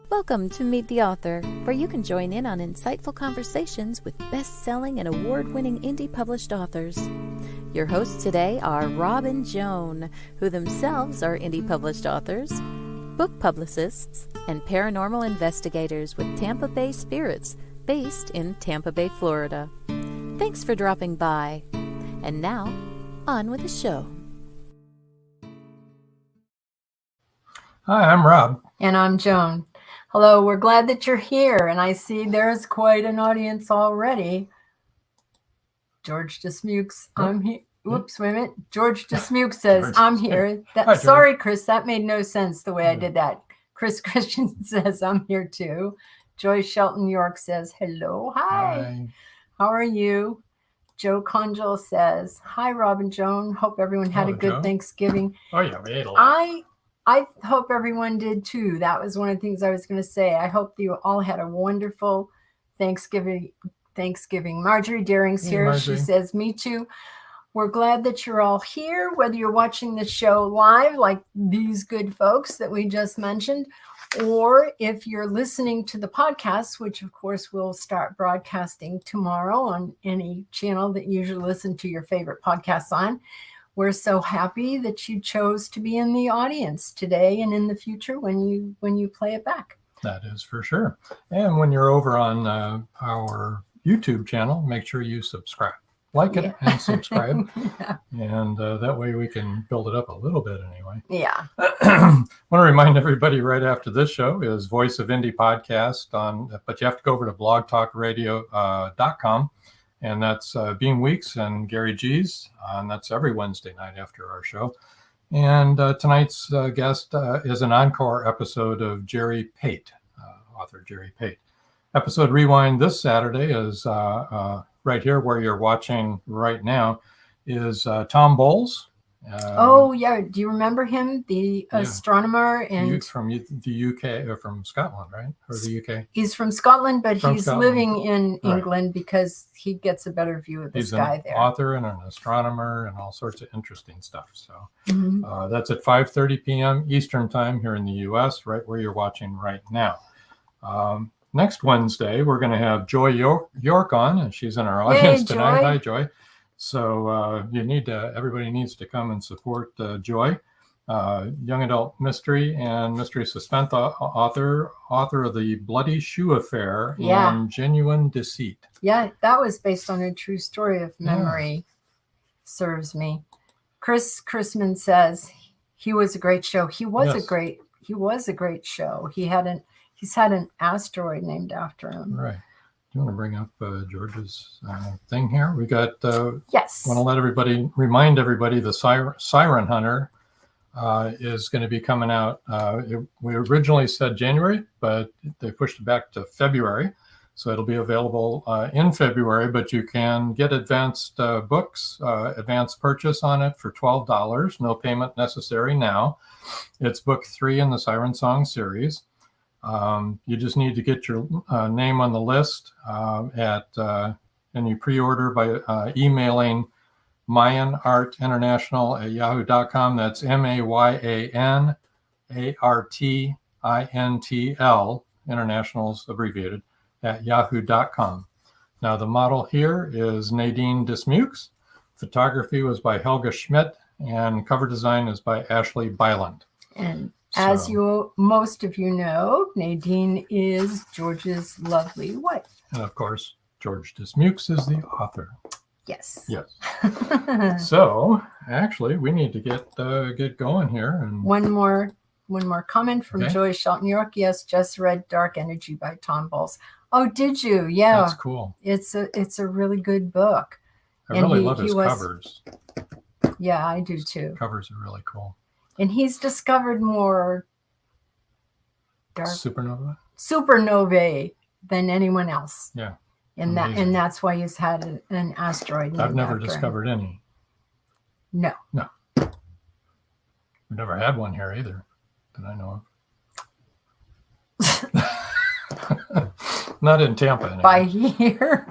Welcome to Meet the Author, where you can join in on insightful conversations with best-selling and award-winning indie published authors. Your hosts today are Rob and Joan, who themselves are indie published authors, book publicists, and paranormal investigators with Tampa Bay Spirits, based in Tampa Bay, Florida. Thanks for dropping by. And now, on with the show. Hi, I'm Rob. And I'm Joan. Hello, we're glad that you're here, and I see there's quite an audience already. George Dismukes, I'm here. Whoops, wait a minute. George Dismukes says, I'm here. Sorry, Chris, that made no sense the way I did that. Chris Christian says, I'm here too. Joyce Shelton York says, hello, hi. How are you? Joe Conjal says, hi, Rob and Joan. Hope everyone had a good Thanksgiving. Oh, yeah, we ate a lot. I hope everyone did too. That was one of the things I was going to say. I hope you all had a wonderful Thanksgiving. Marjorie Daring's here. Marjorie. She says, me too. We're glad that you're all here, whether you're watching the show live, like these good folks that we just mentioned, or if you're listening to the podcast, which of course we'll start broadcasting tomorrow on any channel that you usually listen to your favorite podcasts on. We're so happy that you chose to be in the audience today and in the future when you play it back. That is for sure. And when you're over on our YouTube channel, make sure you subscribe. Like it and subscribe. Yeah. And that way we can build it up a little bit anyway. Yeah. I want to remind everybody right after this show is Voice of Indie podcast but you have to go over to blogtalkradio.com. And that's Beam Weeks and Gary G's. And that's every Wednesday night after our show. And tonight's guest is an encore episode of Jerry Pate, author Jerry Pate. Episode Rewind this Saturday is right here where you're watching right now is Tom Bowles. Oh, yeah. Do you remember him? The astronomer and from the UK or from Scotland, right? Or the UK? He's from Scotland, but he's living in England because he gets a better view of the sky there. He's an author and an astronomer and all sorts of interesting stuff. So that's at 5:30 p.m. Eastern time here in the US, right where you're watching right now. Next Wednesday, we're going to have Joy York on, and she's in our audience tonight. Hi, Joy. So everybody needs to come and support Joy, young adult mystery and mystery suspense author of the Bloody Shoe Affair and Genuine Deceit. Yeah, that was based on a true story if memory serves me. Chris Chrisman says he was a great show. He was a great show. He's had an asteroid named after him. Right. You want to bring up George's thing here? We got, yes. Want to remind everybody the Siren Hunter is going to be coming out. We originally said January, but they pushed it back to February. So it'll be available in February, but you can get advanced books, advanced purchase on it for $12. No payment necessary now. It's book 3 in the Siren Song series. You just need to get your name on the list and you pre-order by emailing mayanartinternational@yahoo.com. That's MAYANARTINTL, internationals abbreviated, at yahoo.com. Now the model here is Nadine Dismukes. Photography was by Helga Schmidt and cover design is by Ashley Byland. And as most of you know, Nadine is George's lovely wife. And of course, George Dismukes is the author. Yes. Yes. So actually, we need to get going here. And one more comment from Joyce Shelton York. Yes, just read Dark Energy by Tom Bowles. Oh, did you? Yeah. That's cool. It's a really good book. I really love his covers. Yeah, I do too. Covers are really cool. And he's discovered more dark supernovae than anyone else. Yeah. And that's why he's had an asteroid. I've never discovered any. No. We've never had one here either that I know of. Not in Tampa anyway. By year.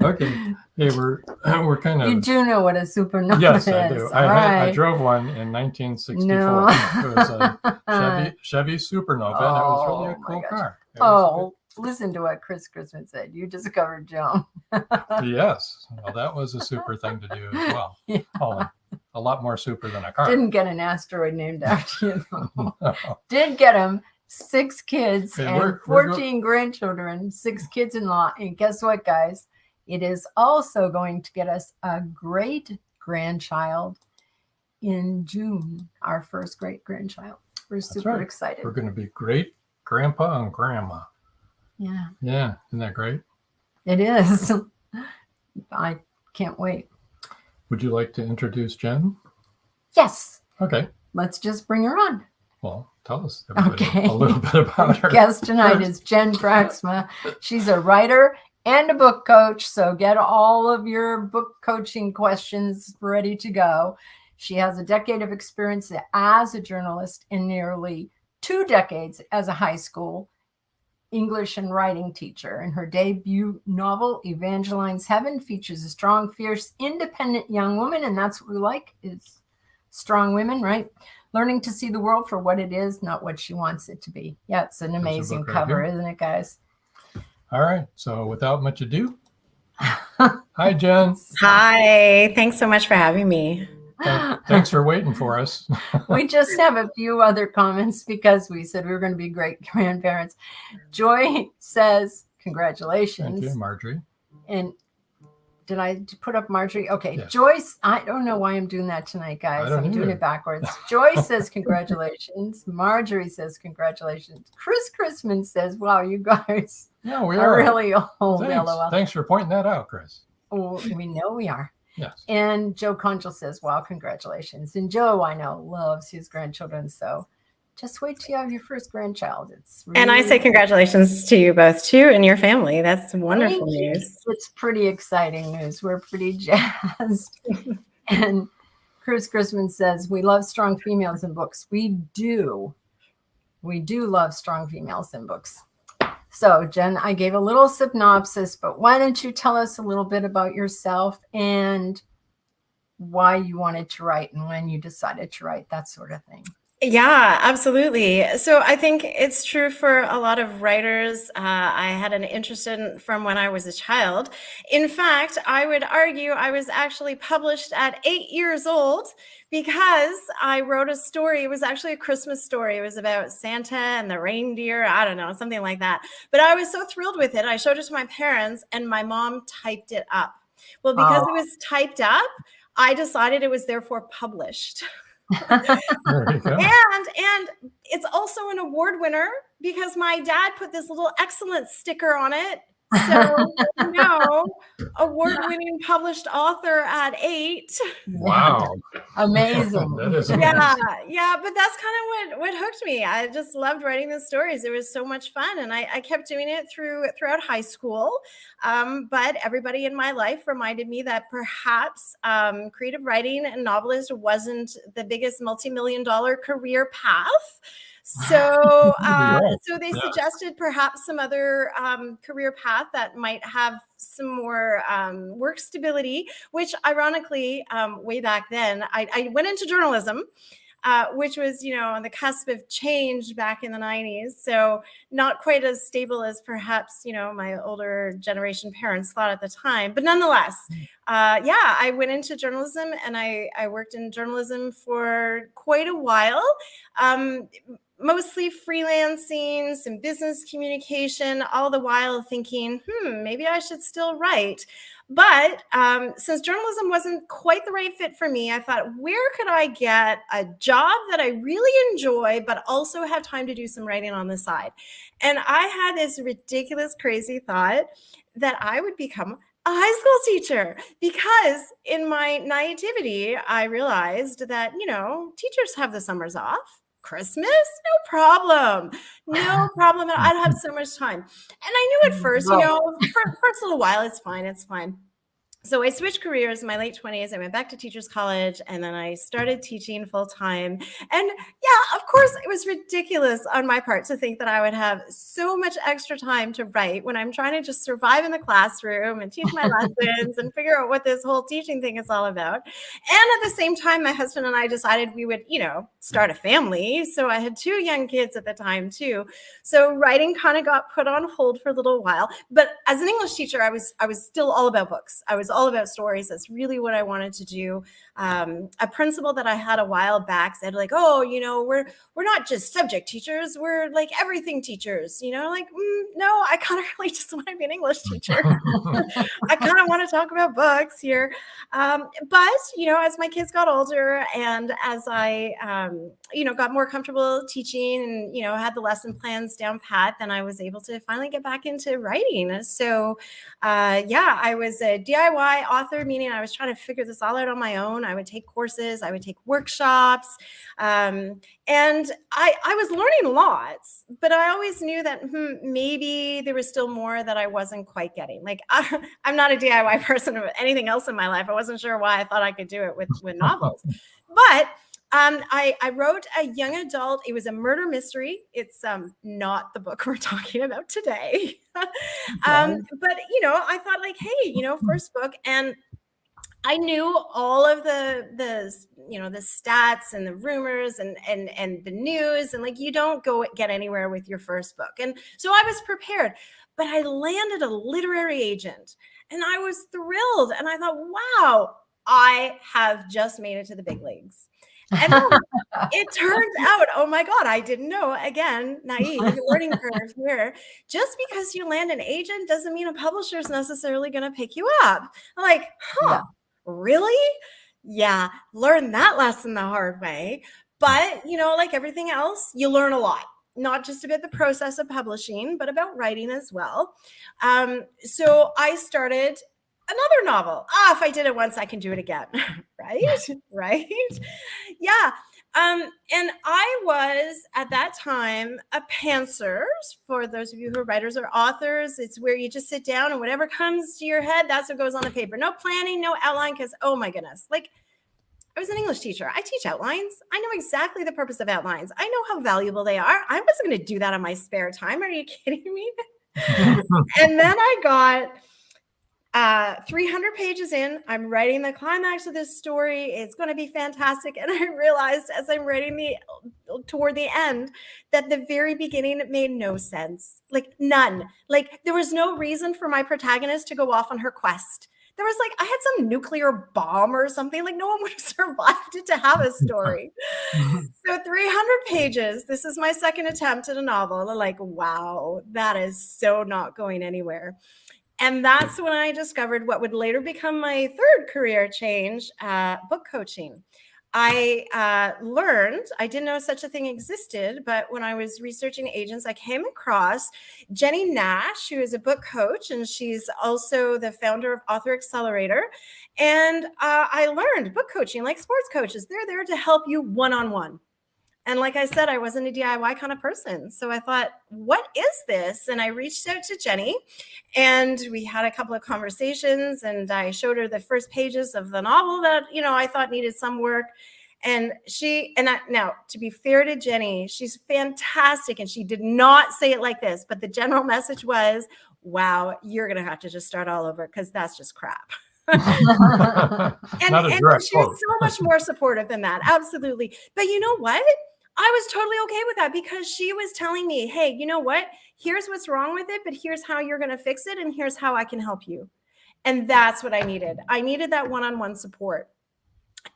Okay. Hey, we're kind of. You do know what a supernova is. Yes, I do. I Right. drove one in 1964. No. It was a Chevy Supernova, and it was really a Oh, my cool gosh. car. It Oh, listen to what Chris Christmas said. You discovered Joan. yes. Well, that was a super thing to do as well. Yeah. Oh, a lot more super than a car. Didn't get an asteroid named after you, though. No. Did get him 6 kids Hey, and we're 14 grandchildren, 6 kids-in-law. And guess what, guys? It is also going to get us a great grandchild in June, our first great grandchild. We're super right. excited. We're going to be great grandpa and grandma. Yeah, Yeah. Isn't that great? it is. I can't wait. Would you like to introduce Jen? Yes, Okay. let's just bring her on. Well, tell us everybody Okay. a little bit about her. Guest tonight first. is Jen Braaksma. She's a writer and a book coach, so get all of your book coaching questions ready to go. She has a decade of experience as a journalist and nearly 2 decades as a high school English and writing teacher. And her debut novel, Evangeline's Heaven, features a strong, fierce, independent young woman, and that's what we like, is strong women, right? Learning to see the world for what it is, not what she wants it to be. Yeah, it's an amazing book right cover, here. isn't it, guys? All right. So without much ado, hi, Jen. Hi. Thanks so much for having me. Thanks for waiting for us. We just have a few other comments because we said we were going to be great grandparents. Joy says, congratulations. Thank you, Marjorie. And did I put up Marjorie? Okay. Yes. Joyce, I don't know why I'm doing that tonight, guys. I don't I'm doing either. it backwards. Joy says, congratulations. Marjorie says, congratulations. Chris Chrisman says, wow, you guys Yeah, we are are. really old. Thanks. LOL. Thanks for pointing that out, Chris. Oh, we know we are. Yes. And Joe Conchel says, wow, congratulations. And Joe, I know, loves his grandchildren. So just wait till you have your first grandchild. It's really, And I say congratulations to you both too and your family. That's wonderful Thank you. news. It's pretty exciting news. We're pretty jazzed. And Chris Chrisman says, we love strong females in books. We do. We do love strong females in books. So, Jen, I gave a little synopsis, but why don't you tell us a little bit about yourself and why you wanted to write and when you decided to write, that sort of thing. Yeah, absolutely. So I think it's true for a lot of writers. I had an interest in from when I was a child. In fact, I would argue I was actually published at 8 years old because I wrote a story. It was actually a Christmas story. It was about Santa and the reindeer. I don't know, something like that. But I was so thrilled with it. I showed it to my parents and my mom typed it up. Well, because it was typed up, I decided it was therefore published. There you go. And it's also an award winner because my dad put this little excellent sticker on it. So, award-winning published author at 8. Wow. Amazing. That is amazing. Yeah, but that's kind of what hooked me. I just loved writing the stories. It was so much fun, and I kept doing it throughout high school. But everybody in my life reminded me that perhaps creative writing and novelist wasn't the biggest multi-million-dollar career path. So they suggested perhaps some other career path that might have some more work stability, which ironically, way back then, I went into journalism, which was, on the cusp of change back in the 90s. So not quite as stable as perhaps, my older generation parents thought at the time. But nonetheless, I went into journalism and I worked in journalism for quite a while. Mostly freelancing, some business communication, all the while thinking, maybe I should still write. But since journalism wasn't quite the right fit for me, I thought, where could I get a job that I really enjoy, but also have time to do some writing on the side? And I had this ridiculous, crazy thought that I would become a high school teacher, because in my naivety, I realized that, teachers have the summers off. Christmas? No problem. I'd have so much time. And I knew at first, for first little while, it's fine. So I switched careers in my late 20s. I went back to teachers college, and then I started teaching full time. And yeah, of course, it was ridiculous on my part to think that I would have so much extra time to write when I'm trying to just survive in the classroom and teach my lessons and figure out what this whole teaching thing is all about. And at the same time, my husband and I decided we would, start a family. So I had 2 young kids at the time too. So writing kind of got put on hold for a little while. But as an English teacher, I was still all about books. I was all about stories. That's really what I wanted to do. A principal that I had a while back said, like, oh, we're not just subject teachers. We're like everything teachers. No, I kind of really just want to be an English teacher. I kind of want to talk about books here. But as my kids got older and as I, got more comfortable teaching and, had the lesson plans down pat, then I was able to finally get back into writing. So, I was a DIY author, meaning I was trying to figure this all out on my own. I would take courses, I would take workshops, and I was learning lots, but I always knew that maybe there was still more that I wasn't quite getting. Like I'm not a DIY person of anything else in my life. I wasn't sure why I thought I could do it with novels, but I wrote a young adult. It was a murder mystery. It's not the book we're talking about today. But I thought like, hey, first book, and I knew all of the stats and the rumors and the news, and like you don't go get anywhere with your first book. And so I was prepared, but I landed a literary agent and I was thrilled. And I thought, wow, I have just made it to the big leagues. And then it turns out, oh my God, I didn't know. Again, naive, learning curve here. Just because you land an agent doesn't mean a publisher is necessarily going to pick you up. I'm like, Yeah. Really? Yeah, learn that lesson the hard way. But, like everything else, you learn a lot, not just about the process of publishing, but about writing as well. So I started another novel. If I did it once, I can do it again. Right? Yeah. And I was at that time a pantser. For those of you who are writers or authors, it's where you just sit down and whatever comes to your head, that's what goes on the paper. No planning, no outline, because oh my goodness, like I was an English teacher. I teach outlines. I know exactly the purpose of outlines. I know how valuable they are. I wasn't going to do that on my spare time. Are you kidding me? And then I got 300 pages in, I'm writing the climax of this story. It's going to be fantastic. And I realized as I'm writing toward the end that the very beginning made no sense. Like none. Like there was no reason for my protagonist to go off on her quest. There was like, I had some nuclear bomb or something. Like no one would have survived it to have a story. So 300 pages. This is my second attempt at a novel. Like, wow, that is so not going anywhere. And that's when I discovered what would later become my third career change, book coaching. I learned, I didn't know such a thing existed, but when I was researching agents, I came across Jenny Nash, who is a book coach, and she's also the founder of Author Accelerator. And I learned book coaching, like sports coaches, they're there to help you one-on-one. And like I said, I wasn't a DIY kind of person. So I thought, what is this? And I reached out to Jenny and we had a couple of conversations and I showed her the first pages of the novel that, I thought needed some work. And now to be fair to Jenny, she's fantastic. And she did not say it like this, but the general message was, wow, you're going to have to just start all over because that's just crap. and she was so much more supportive than that. Absolutely. But you know what? I was totally okay with that because she was telling me, hey, you know what? Here's what's wrong with it, but here's how you're going to fix it. And here's how I can help you. And that's what I needed. I needed that one-on-one support.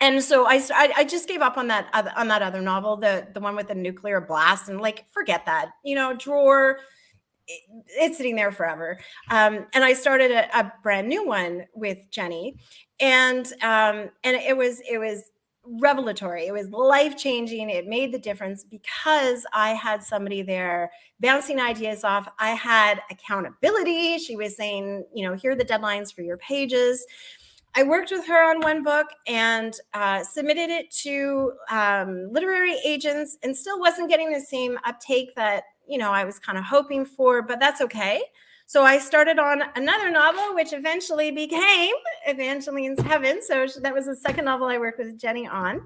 And so I just gave up on that other novel, the one with the nuclear blast, and like, forget that, drawer. It's sitting there forever. And I started a brand new one with Jenny, and it was revelatory. It was life-changing. It made the difference because I had somebody there bouncing ideas off. I had accountability. She was saying, here are the deadlines for your pages. I worked with her on one book and submitted it to literary agents and still wasn't getting the same uptake that, I was kind of hoping for, but that's okay. So I started on another novel, which eventually became Evangeline's Heaven. So that was the second novel I worked with Jenny on.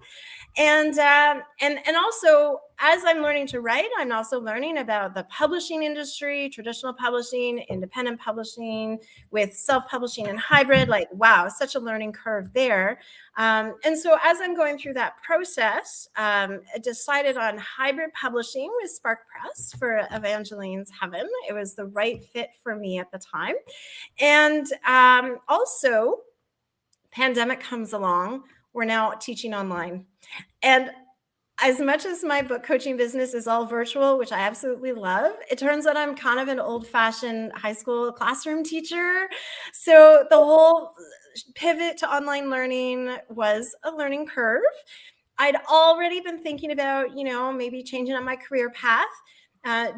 And also, as I'm learning to write, I'm also learning about the publishing industry, traditional publishing, independent publishing, with self-publishing and hybrid. Like, wow, such a learning curve there. And so as I'm going through that process, I decided on hybrid publishing with Spark Press for Evangeline's Heaven. It was the right fit for me at the time. And also, pandemic comes along. We're now teaching online. And as much as my book coaching business is all virtual, which I absolutely love, it turns out I'm kind of an old-fashioned high school classroom teacher. So the whole pivot to online learning was a learning curve. I'd already been thinking about, maybe changing up my career path.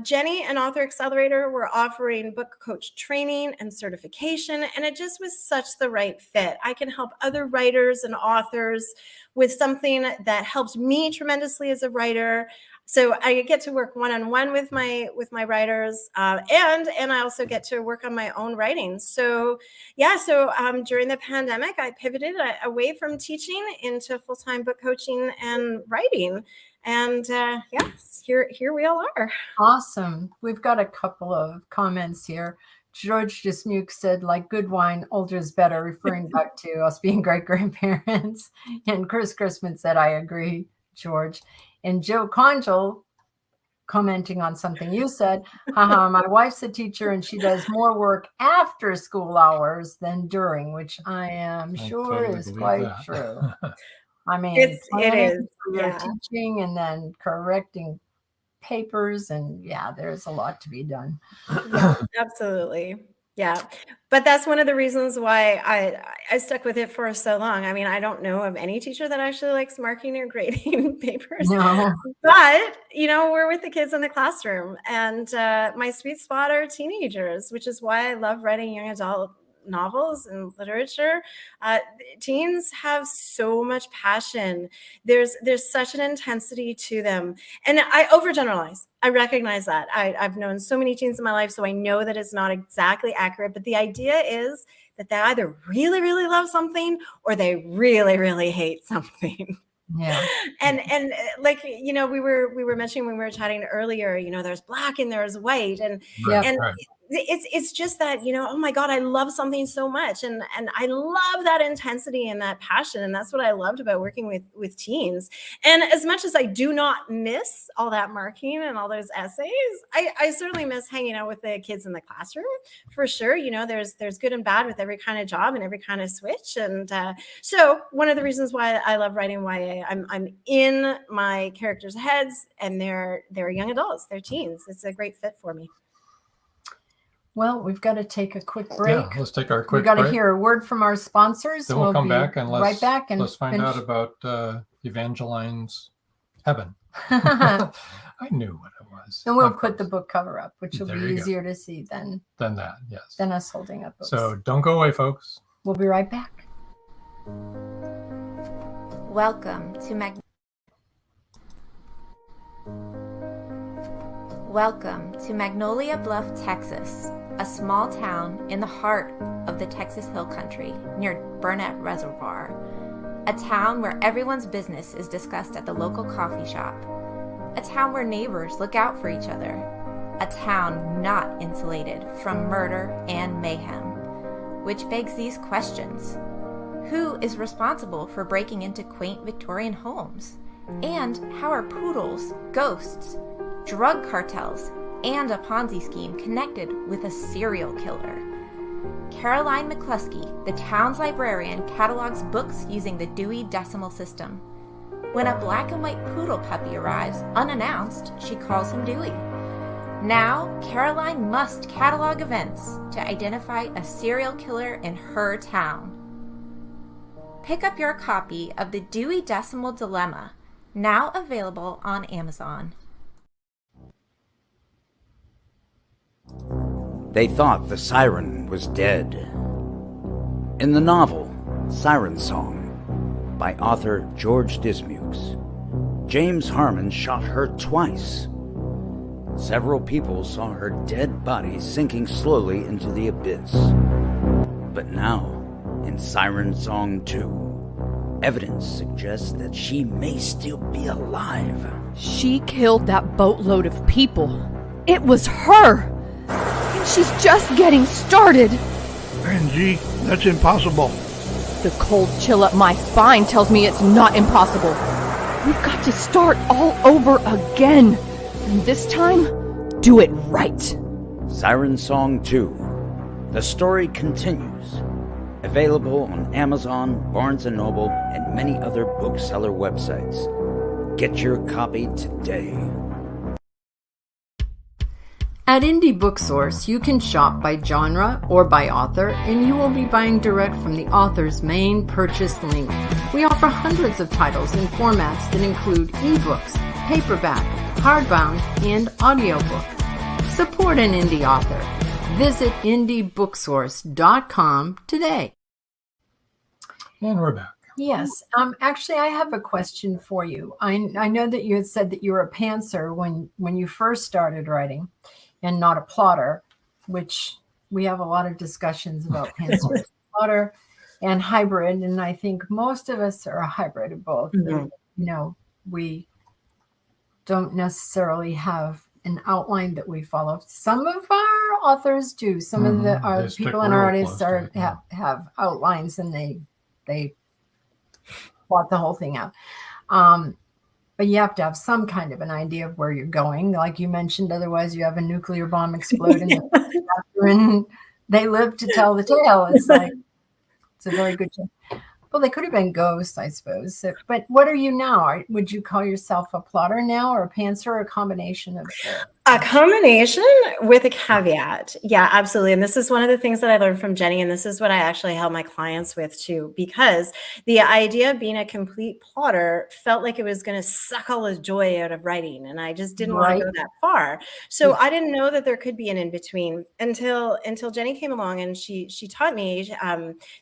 Jenny and Author Accelerator were offering book coach training and certification, and it just was such the right fit. I can help other writers and authors with something that helps me tremendously as a writer. So I get to work one-on-one with my writers, and I also get to work on my own writing. So during the pandemic, I pivoted away from teaching into full-time book coaching and writing. And yes, here we all are. Awesome. We've got a couple of comments here. George Dismuke said, like good wine, older is better, referring back to us being great-grandparents. And Chris Chrisman said, I agree, George. And Joe Conjal, commenting on something you said, haha, my wife's a teacher and she does more work after school hours than during, which I am sure totally is quite that. true. I mean, it is. You're teaching and then correcting papers, and there's a lot to be done. Yeah, absolutely. Yeah. But that's one of the reasons why I stuck with it for so long. I mean, I don't know of any teacher that actually likes marking or grading papers. No. But, we're with the kids in the classroom, and my sweet spot are teenagers, which is why I love writing young adult novels and literature. Teens have so much passion. There's such an intensity to them. And I overgeneralize. I recognize that. I've known so many teens in my life, so I know that it's not exactly accurate. But the idea is that they either really, really love something or they really, really hate something. Yeah. And like, we were mentioning when we were chatting earlier, there's black and there's white. And Right. it's just that, oh my God, I love something so much. And I love that intensity and that passion. And that's what I loved about working with teens. And as much as I do not miss all that marking and all those essays, I certainly miss hanging out with the kids in the classroom for sure. There's good and bad with every kind of job and every kind of switch. And so one of the reasons why I love writing YA, I'm in my characters' heads, and they're young adults, they're teens. It's a great fit for me. Well, we've got to take a quick break. Yeah, let's take our quick break. We've got break. to hear a word from our sponsors. Then we'll come back and let's find finish. out about Evangeline's Heaven. I knew what it was. And we'll put the book cover up, which will There be you go. easier to see than that, yes. than us holding up books. So don't go away, folks. We'll be right back. Welcome to Magnolia Bluff, Texas, a small town in the heart of the Texas Hill Country near Burnett Reservoir. A town where everyone's business is discussed at the local coffee shop. A town where neighbors look out for each other. A town not insulated from murder and mayhem. Which begs these questions. Who is responsible for breaking into quaint Victorian homes? And how are poodles, ghosts, drug cartels, and a Ponzi scheme connected with a serial killer? Caroline McCluskey, the town's librarian, catalogs books using the Dewey Decimal System. When a black and white poodle puppy arrives unannounced, she calls him Dewey. Now, Caroline must catalog events to identify a serial killer in her town. Pick up your copy of the Dewey Decimal Dilemma, now available on Amazon. They thought the siren was dead. In the novel Siren Song by author George Dismukes, James Harmon shot her twice. Several people saw her dead body sinking slowly into the abyss. But now, in Siren Song 2, evidence suggests that she may still be alive. She killed that boatload of people. It was her! And she's just getting started! Angie, that's impossible. The cold chill up my spine tells me it's not impossible. We've got to start all over again. And this time, do it right. Siren Song 2. The story continues. Available on Amazon, Barnes & Noble, and many other bookseller websites. Get your copy today. At Indie Booksource, you can shop by genre or by author, and you will be buying direct from the author's main purchase link. We offer hundreds of titles in formats that include ebooks, paperback, hardbound, and audiobook. Support an indie author. Visit indiebooksource.com today. And we're back. Yes. Actually, I have a question for you. I know that you had said that you were a pantser when you first started writing and not a plotter, which we have a lot of discussions about pantser, plotter, and hybrid. And I think most of us are a hybrid of both. Mm-hmm. You know, we don't necessarily have an outline that we follow. Some of our authors do. Some of our people in our audience have outlines, and they plot the whole thing out. But you have to have some kind of an idea of where you're going. Like you mentioned, otherwise you have a nuclear bomb explode in the chapter and they live to tell the tale. It's like, it's a very good job. Well, they could have been ghosts, I suppose. So, but what are you now? Would you call yourself a plotter now, or a pantser, or a combination of both? A combination with a caveat. Yeah, absolutely. And this is one of the things that I learned from Jenny. And this is what I actually help my clients with too, because the idea of being a complete plotter felt like it was going to suck all the joy out of writing. And I just didn't want to go that far. So I didn't know that there could be an in-between until Jenny came along, and she taught me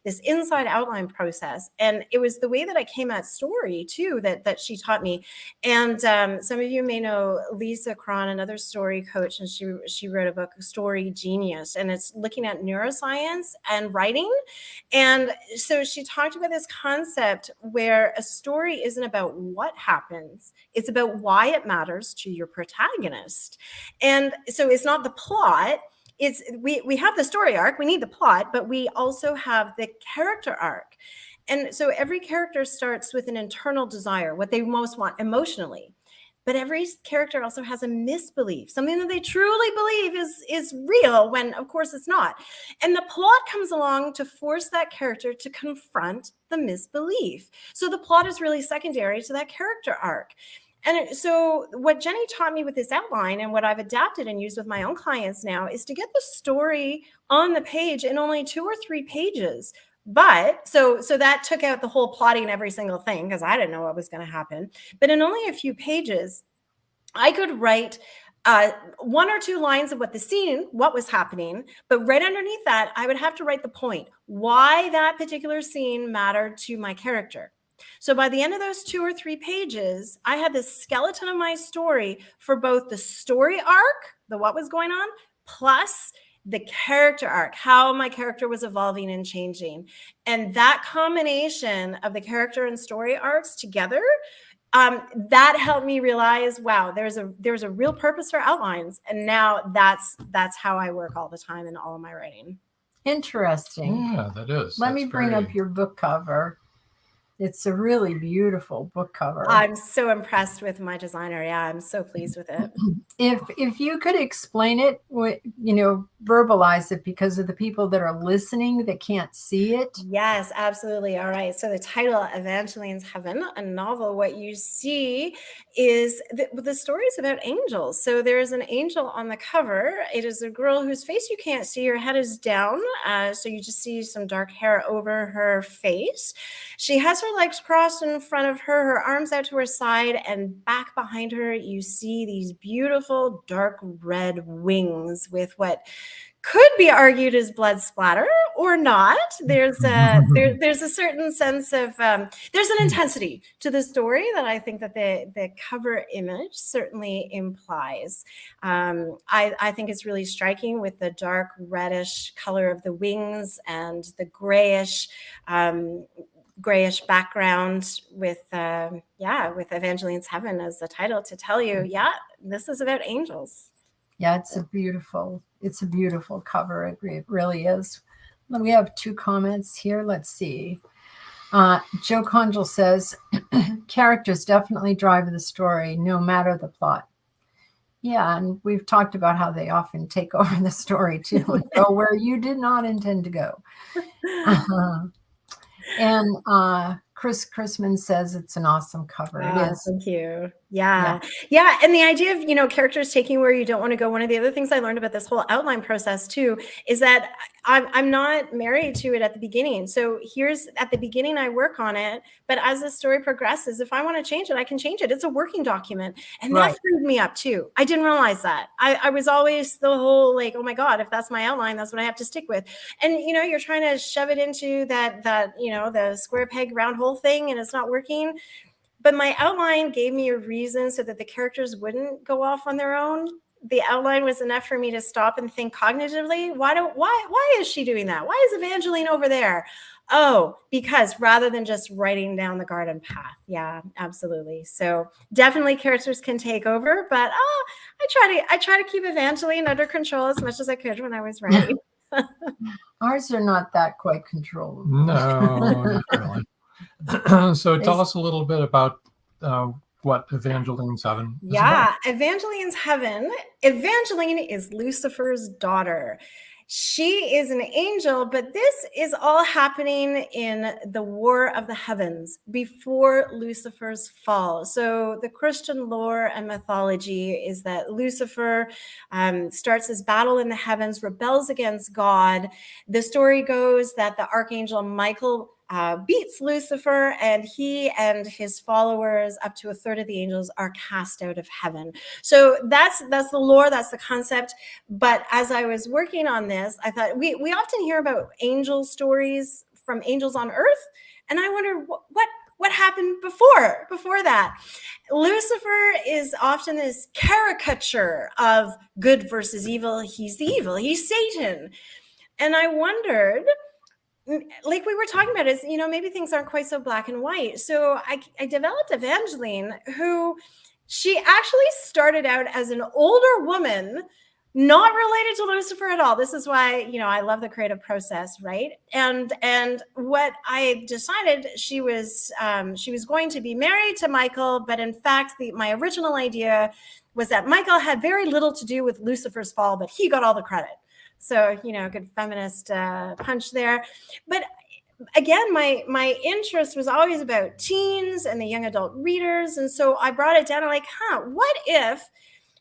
this inside outline process. And it was the way that I came at story too, that she taught me. And some of you may know Lisa Cron, another story coach, and she wrote a book, Story Genius, and it's looking at neuroscience and writing. And so she talked about this concept where a story isn't about what happens, it's about why it matters to your protagonist. And so it's not the plot. It's we have the story arc, we need the plot, but we also have the character arc. And so every character starts with an internal desire, what they most want emotionally. But every character also has a misbelief, something that they truly believe is real, when of course it's not. And the plot comes along to force that character to confront the misbelief. So the plot is really secondary to that character arc. And so what Jenny taught me with this outline, and what I've adapted and used with my own clients now, is to get the story on the page in only 2 or 3 pages. But so that took out the whole plotting every single thing, because I didn't know what was going to happen. But in only a few pages, I could write 1 or 2 lines of what was happening. But right underneath that, I would have to write the point, why that particular scene mattered to my character. So by the end of those 2 or 3 pages, I had this skeleton of my story for both the story arc, the what was going on, plus the character arc, how my character was evolving and changing. And that combination of the character and story arcs together, that helped me realize, wow, there's a real purpose for outlines. And now that's how I work all the time in all of my writing. Interesting. Yeah, that is. Let me bring up your book cover. It's a really beautiful book cover. I'm so impressed with my designer. Yeah, I'm so pleased with it. If you could explain it, verbalize it, because of the people that are listening that can't see it. Yes, absolutely. All right. So the title, Evangeline's Heaven, a novel, what you see is the story is about angels. So there is an angel on the cover. It is a girl whose face you can't see. Her head is down. So you just see some dark hair over her face. She has her legs crossed in front of her, her arms out to her side, and back behind her, you see these beautiful dark red wings with what could be argued as blood splatter or not. There's a certain sense of there's an intensity to the story that I think that the cover image certainly implies. I think it's really striking with the dark reddish color of the wings and the grayish background with Evangeline's Heaven as the title to tell you, this is about angels. Yeah, it's a beautiful cover. It really is. We have 2 comments here. Let's see. Joe Conjal says, characters definitely drive the story, no matter the plot. Yeah, and we've talked about how they often take over the story too, and go where you did not intend to go. And Chris Chrisman says it's an awesome cover. It is. Thank you. Yeah. And the idea of, characters taking where you don't want to go. One of the other things I learned about this whole outline process too, is that I'm not married to it at the beginning. So at the beginning, I work on it, but as the story progresses, if I want to change it, I can change it. It's a working document. And that freed me up too. I didn't realize that. I was always the whole like, oh my God, if that's my outline, that's what I have to stick with. And, you're trying to shove it into that, the square peg round hole thing, and it's not working. But my outline gave me a reason so that the characters wouldn't go off on their own. The outline was enough for me to stop and think cognitively. Why is she doing that? Why is Evangeline over there? Oh, because rather than just writing down the garden path. Yeah, absolutely. So definitely characters can take over, but I try to keep Evangeline under control as much as I could when I was writing. Ours are not that quite controllable. No, not really. So tell us a little bit about what Evangeline's Heaven is about. Evangeline's Heaven. Evangeline is Lucifer's daughter. She is an angel, but this is all happening in the War of the Heavens before Lucifer's fall. So the Christian lore and mythology is that Lucifer starts his battle in the heavens, rebels against God. The story goes that the archangel Michael beats Lucifer, and he and his followers, up to a third of the angels, are cast out of heaven. So that's the lore, that's the concept. But as I was working on this, I thought we often hear about angel stories from angels on earth, and I wonder what happened before that. Lucifer is often this caricature of good versus evil. He's the evil, he's Satan. And I wondered, like we were talking about, is, maybe things aren't quite so black and white. So I developed Evangeline, who she actually started out as an older woman, not related to Lucifer at all. This is why, I love the creative process, right? And what I decided, she was going to be married to Michael, but in fact, my original idea was that Michael had very little to do with Lucifer's fall, but he got all the credit. So, good feminist punch there. But again, my interest was always about teens and the young adult readers. And so I brought it down and what if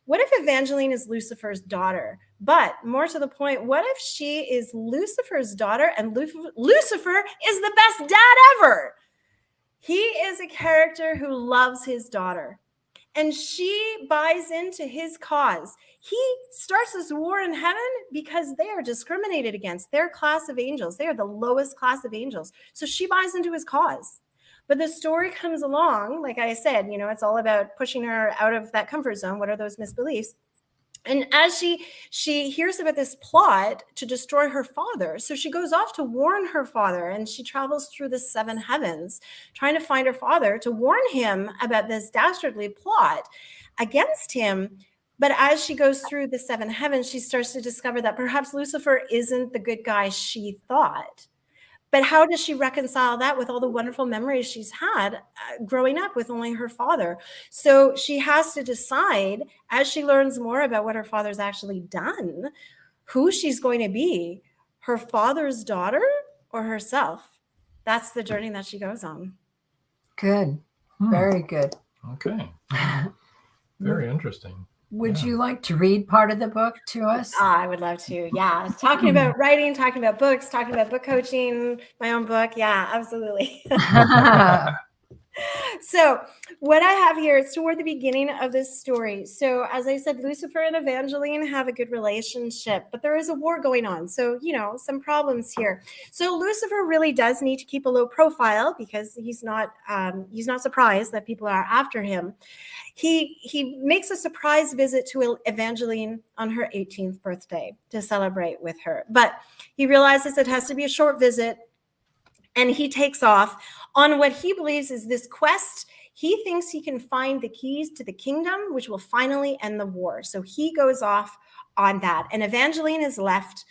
Evangeline is Lucifer's daughter? But more to the point, what if she is Lucifer's daughter and Lucifer is the best dad ever? He is a character who loves his daughter, and she buys into his cause. He starts this war in heaven because they are discriminated against. Their class of angels, they are the lowest class of angels. So she buys into his cause. But the story comes along, like I said, it's all about pushing her out of that comfort zone. What are those misbeliefs? And as she hears about this plot to destroy her father, so she goes off to warn her father, and she travels through the 7 heavens trying to find her father to warn him about this dastardly plot against him. But as she goes through the 7 heavens, she starts to discover that perhaps Lucifer isn't the good guy she thought. But how does she reconcile that with all the wonderful memories she's had growing up with only her father? So she has to decide, as she learns more about what her father's actually done, who she's going to be, her father's daughter or herself. That's the journey that she goes on. Good. Very good. Okay. Very interesting. Would you like to read part of the book to us? I would love to. Yeah. Talking about writing, talking about books, talking about book coaching, my own book. Yeah, absolutely. So what I have here is toward the beginning of this story. So as I said, Lucifer and Evangeline have a good relationship, but there is a war going on. So, some problems here. So Lucifer really does need to keep a low profile because he's not surprised that people are after him. He makes a surprise visit to Evangeline on her 18th birthday to celebrate with her. But he realizes it has to be a short visit, and he takes off on what he believes is this quest. He thinks he can find the keys to the kingdom, which will finally end the war. So he goes off on that. And Evangeline is left,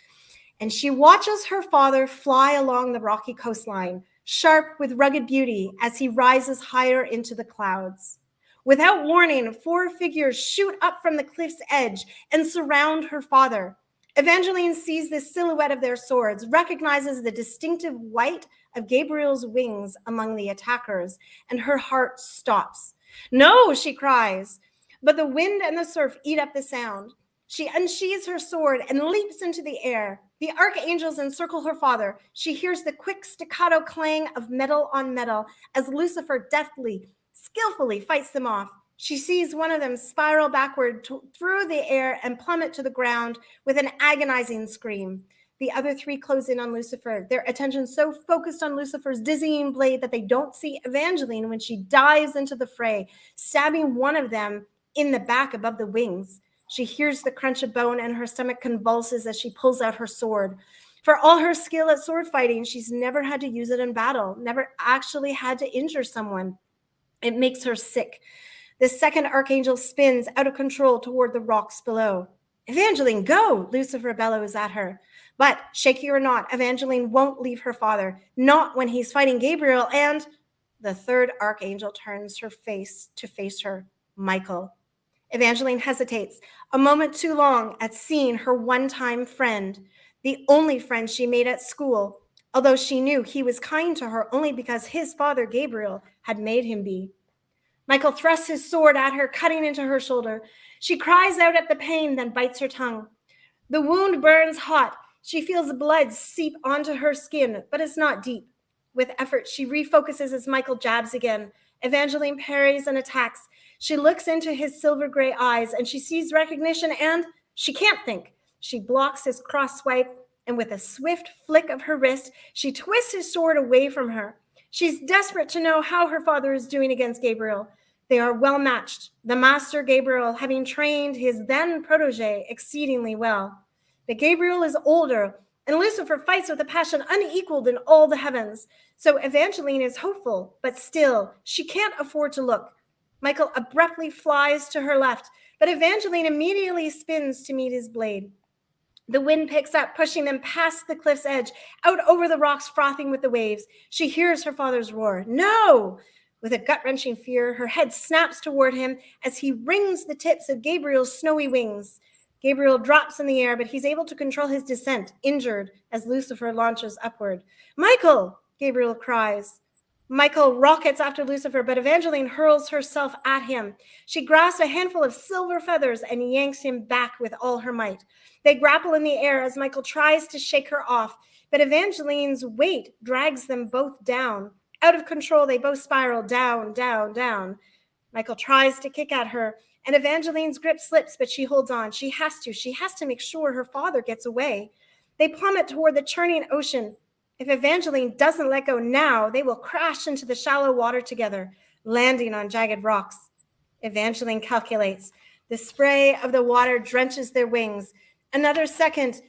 and she watches her father fly along the rocky coastline, sharp with rugged beauty, as he rises higher into the clouds. Without warning, 4 figures shoot up from the cliff's edge and surround her father. Evangeline sees the silhouette of their swords, recognizes the distinctive white of Gabriel's wings among the attackers, and her heart stops. "No," she cries, but the wind and the surf eat up the sound. She unsheathes her sword and leaps into the air. The archangels encircle her father. She hears the quick staccato clang of metal on metal as Lucifer deftly, skillfully fights them off. She sees one of them spiral backward through the air and plummet to the ground with an agonizing scream. The other 3 close in on Lucifer, their attention so focused on Lucifer's dizzying blade that they don't see Evangeline when she dives into the fray, stabbing one of them in the back above the wings. She hears the crunch of bone and her stomach convulses as she pulls out her sword. For all her skill at sword fighting, she's never had to use it in battle, never actually had to injure someone. It makes her sick. The second archangel spins out of control toward the rocks below. "Evangeline, go!" Lucifer bellows at her. But, shaky or not, Evangeline won't leave her father, not when he's fighting Gabriel, and the third archangel turns her face to face her, Michael. Evangeline hesitates, a moment too long, at seeing her one-time friend, the only friend she made at school, although she knew he was kind to her only because his father, Gabriel, had made him be. Michael thrusts his sword at her, cutting into her shoulder. She cries out at the pain, then bites her tongue. The wound burns hot. She feels blood seep onto her skin, but it's not deep. With effort, she refocuses as Michael jabs again. Evangeline parries and attacks. She looks into his silver gray eyes, and she sees recognition, and she can't think. She blocks his cross swipe, and with a swift flick of her wrist, she twists his sword away from her. She's desperate to know how her father is doing against Gabriel. They are well matched, the master Gabriel having trained his then protege exceedingly well. But Gabriel is older, and Lucifer fights with a passion unequaled in all the heavens. So Evangeline is hopeful, but still, she can't afford to look. Michael abruptly flies to her left, but Evangeline immediately spins to meet his blade. The wind picks up, pushing them past the cliff's edge, out over the rocks frothing with the waves. She hears her father's roar. "No!" With a gut-wrenching fear, her head snaps toward him as he wrings the tips of Gabriel's snowy wings. Gabriel drops in the air, but he's able to control his descent, injured, as Lucifer launches upward. "Michael!" Gabriel cries. Michael rockets after Lucifer, but Evangeline hurls herself at him. She grasps a handful of silver feathers and yanks him back with all her might. They grapple in the air as Michael tries to shake her off, but Evangeline's weight drags them both down. Out of control, they both spiral down, down, down. Michael tries to kick at her, and Evangeline's grip slips, but she holds on. She has to make sure her father gets away. They plummet toward the churning ocean. If Evangeline doesn't let go now, they will crash into the shallow water together, landing on jagged rocks. Evangeline calculates. The spray of the water drenches their wings. Another second,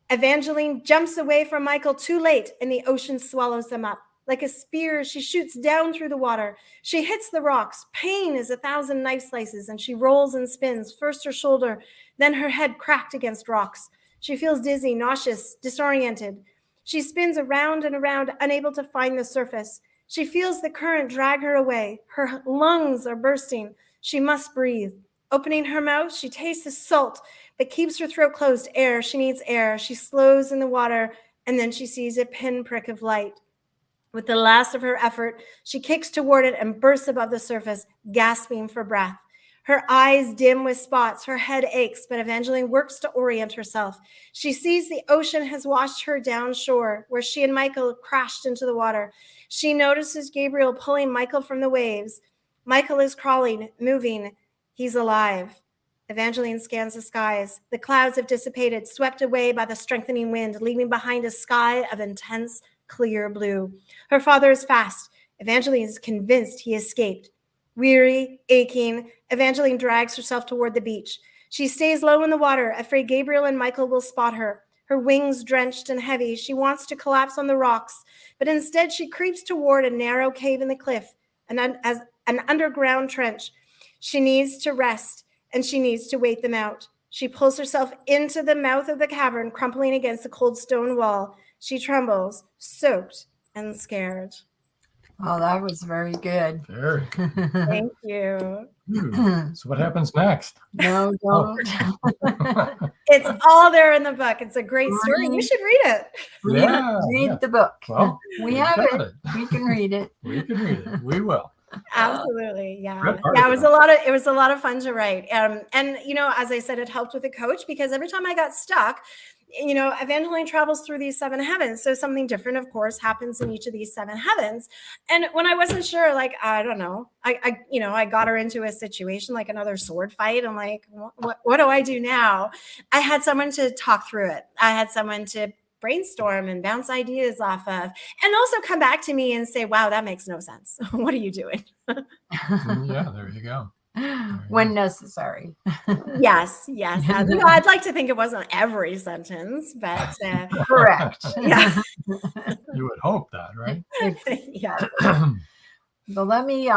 Evangeline jumps away from Michael too late, and the ocean swallows them up. Like a spear, she shoots down through the water. She hits the rocks. Pain is 1,000 knife slices, and she rolls and spins, first her shoulder, then her head cracked against rocks. She feels dizzy, nauseous, disoriented. She spins around and around, unable to find the surface. She feels the current drag her away. Her lungs are bursting. She must breathe. Opening her mouth, she tastes the salt, but keeps her throat closed. Air, she needs air. She slows in the water, and then she sees a pinprick of light. With the last of her effort, she kicks toward it and bursts above the surface, gasping for breath. Her eyes dim with spots, her head aches, but Evangeline works to orient herself. She sees the ocean has washed her down shore, where she and Michael crashed into the water. She notices Gabriel pulling Michael from the waves. Michael is crawling, moving. He's alive. Evangeline scans the skies. The clouds have dissipated, swept away by the strengthening wind, leaving behind a sky of intense, clear blue. Her father is fast. Evangeline is convinced he escaped. Weary, aching, Evangeline drags herself toward the beach. She stays low in the water, afraid Gabriel and Michael will spot her. Her wings drenched and heavy, she wants to collapse on the rocks, but instead she creeps toward a narrow cave in the cliff, an underground trench. She needs to rest, and she needs to wait them out. She pulls herself into the mouth of the cavern, crumpling against the cold stone wall. She trembles, soaked and scared. Oh, that was very good. Very good. Thank you. So what happens next? No, don't. It's all there in the book. It's a great story. You should read it. Read the book. Well, we have it. We can read it. We can read it. We will. Absolutely. Yeah. It was a lot of fun to write. And as I said, it helped with a coach because every time I got stuck, Evangeline travels through these 7 heavens. So something different, of course, happens in each of these 7 heavens. And when I wasn't sure, I don't know, I got her into a situation like another sword fight. I'm like, what do I do now? I had someone to talk through it. I had someone to brainstorm and bounce ideas off of, and also come back to me and say, wow, that makes no sense. What are you doing? Yeah, there you go. When necessary. Yes. I'd like to think it wasn't every sentence, but correct. Yeah. You would hope that, right? Yeah. But let me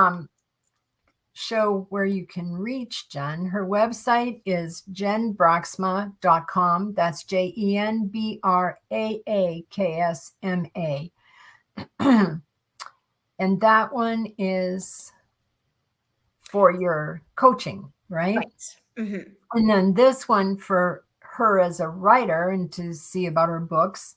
show where you can reach Jen. Her website is jenbraaksma.com. That's JenBraaksma. And that one is for your coaching, right? Mm-hmm. And then this one for her as a writer and to see about her books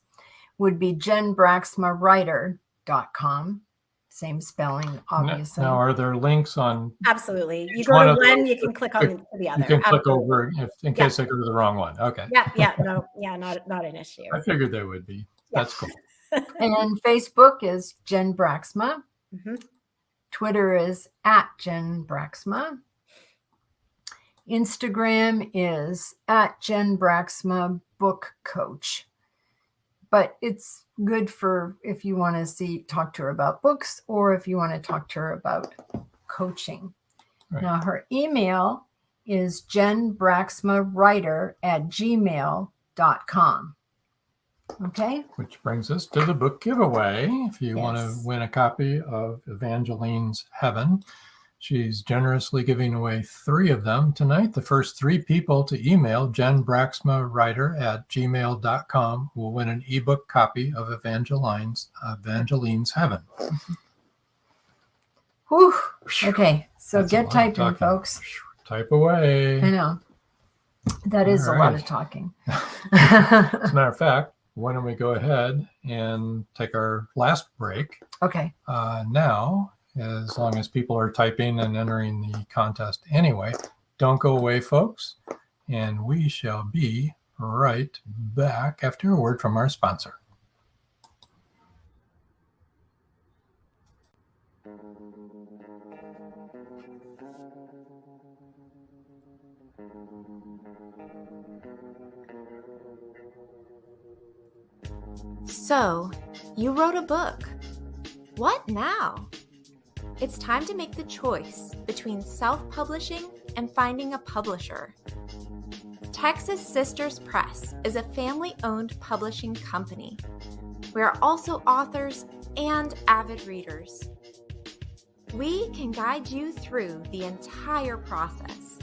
would be jenbraaksmawriter.com. Same spelling, obviously. Now, are there links on? Absolutely. You go to one, you can click on the other. You can click Absolutely. over in case they go to the wrong one. Okay. Not an issue. I figured they would be. That's cool. And Facebook is Jen Braaksma. Mm-hmm. Twitter is @JenBraaksma. Instagram is @JenBraaksma Book Coach. But it's good for if you want to talk to her about books or if you want to talk to her about coaching. Right. Now, her email is jenbraaksmawriter@gmail.com. Okay. Which brings us to the book giveaway. If you want to win a copy of Evangeline's Heaven, she's generously giving away 3 of them tonight. The first 3 people to email jenbraaksmawriter@gmail.com will win an ebook copy of Evangeline's Heaven. Whew. Okay, so That's get typing, folks. Type away. I know. That is a lot of talking. As a matter of fact, why don't we go ahead and take our last break? Okay. Now, as long as people are typing and entering the contest anyway, don't go away, folks. And we shall be right back after a word from our sponsor. So, you wrote a book. What now? It's time to make the choice between self-publishing and finding a publisher. Texas Sisters Press is a family-owned publishing company. We are also authors and avid readers. We can guide you through the entire process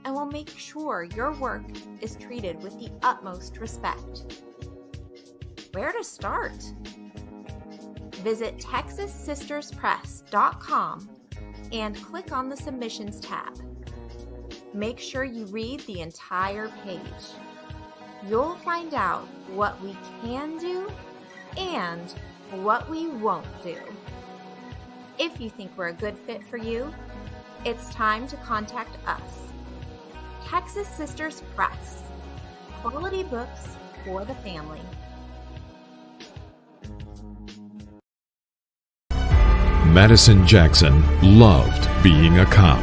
and will make sure your work is treated with the utmost respect. Where to start? Visit TexasSistersPress.com and click on the Submissions tab. Make sure you read the entire page. You'll find out what we can do and what we won't do. If you think we're a good fit for you, it's time to contact us. Texas Sisters Press. Quality books for the family. Madison Jackson loved being a cop.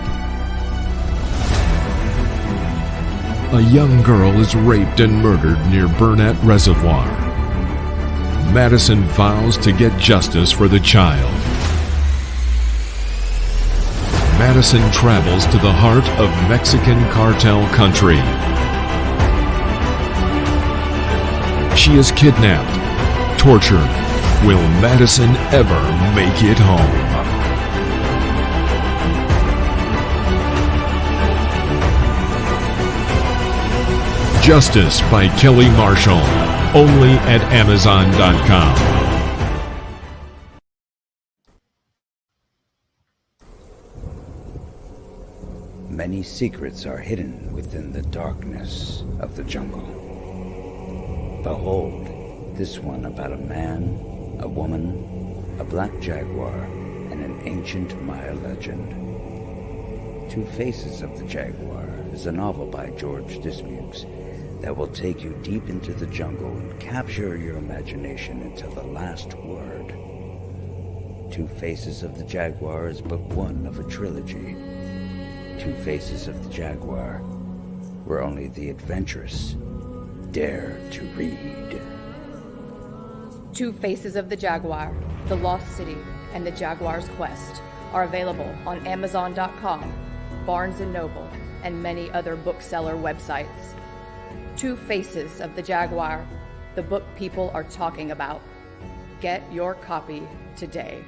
A young girl is raped and murdered near Burnett Reservoir. Madison vows to get justice for the child. Madison travels to the heart of Mexican cartel country. She is kidnapped, tortured. Will Madison ever make it home? Justice by Kelly Marshall, only at Amazon.com. Many secrets are hidden within the darkness of the jungle. Behold, this one about a man, a woman, a black jaguar, and an ancient Maya legend. Two Faces of the Jaguar is a novel by George Dismukes that will take you deep into the jungle and capture your imagination until the last word. Two Faces of the Jaguar is book one of a trilogy. Two Faces of the Jaguar, where only the adventurous dare to read. Two Faces of the Jaguar, The Lost City, and The Jaguar's Quest are available on Amazon.com, Barnes & Noble, and many other bookseller websites. Two Faces of the Jaguar, the book people are talking about. Get your copy today.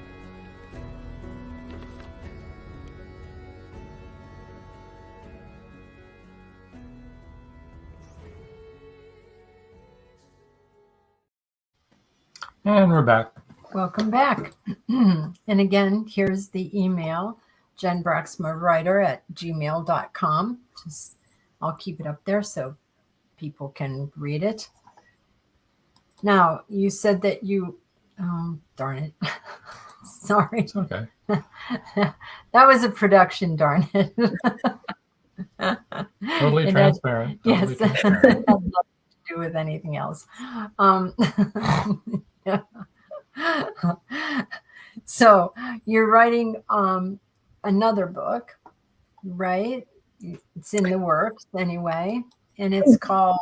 And we're back. Welcome back. And again, here's the email, jenbraaksmawriter@gmail.com. I'll keep it up there so people can read it. Now, you said that you, darn it. Sorry. It's okay. That was a production, darn it. Totally transparent. Yes. Transparent. Had nothing to do with anything else. Yeah. So you're writing another book, right? It's in the works anyway, and it's called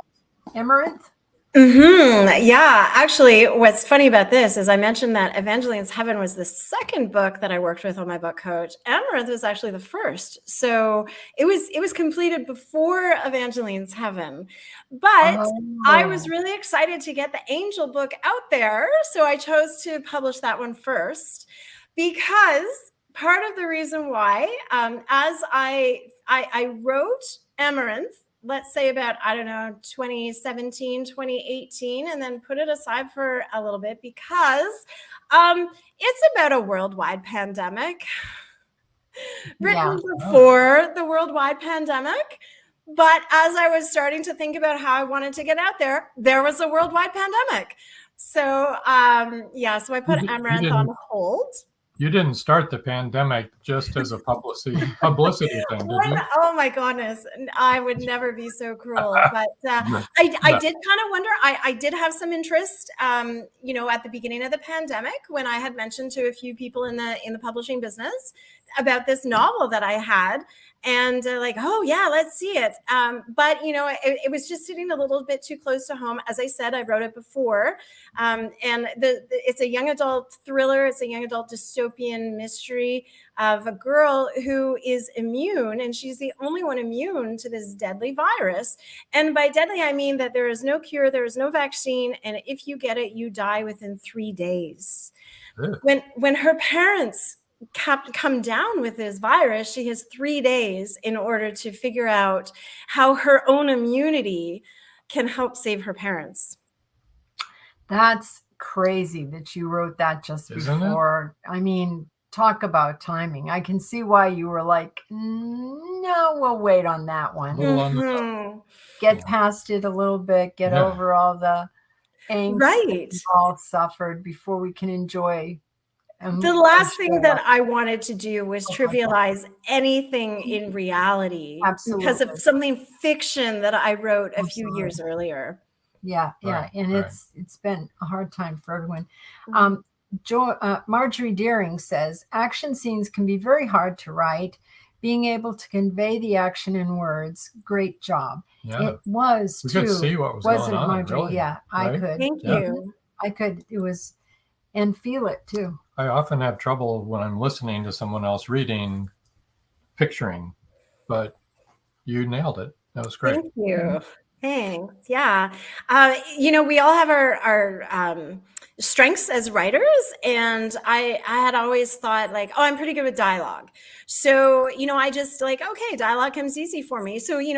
Amaranth. Yeah, actually, what's funny about this is I mentioned that Evangeline's Heaven was the second book that I worked with on my book coach. Amaranth was actually the first, so it was completed before Evangeline's Heaven. But I was really excited to get the Angel book out there, so I chose to publish that one first because part of the reason why, as I wrote Amaranth, let's say about, 2017, 2018, and then put it aside for a little bit because it's about a worldwide pandemic written before the worldwide pandemic. But as I was starting to think about how I wanted to get out there, there was a worldwide pandemic. So, so I put Amaranth on hold. You didn't start the pandemic just as a publicity thing, did you? Oh my goodness. I would never be so cruel. But I did kind of wonder, I did have some interest, at the beginning of the pandemic when I had mentioned to a few people in the publishing business about this novel that I had. And oh yeah, let's see it. But it was just sitting a little bit too close to home. As I said, I wrote it before. And it's a young adult thriller. It's a young adult dystopian mystery of a girl who is immune, and she's the only one immune to this deadly virus. And by deadly, I mean that there is no cure, there is no vaccine, and if you get it, you die within 3 days. When her parents come down with this virus, she has 3 days in order to figure out how her own immunity can help save her parents. That's crazy that you wrote that just before. I mean, talk about timing. I can see why you were like, no, we'll wait on that one. Get past it a little bit, get over all the angst that we all suffered before we can enjoy The last thing that I wanted to do was trivialize anything in reality because of something fiction that I wrote a few years earlier. Yeah. And it's been a hard time for everyone. Marjorie Deering says, action scenes can be very hard to write. Being able to convey the action in words, great job. Yeah. It was, we too. Could see what was Wasn't going on, Marjorie? really. Yeah, I could. Thank you. I could. It was, and feel it, too. I often have trouble when I'm listening to someone else reading, picturing, but you nailed it. That was great. Thank you. Thanks. Yeah. We all have our strengths as writers. And I had always thought like, oh, I'm pretty good with dialogue. So, I just like, okay, dialogue comes easy for me. So, it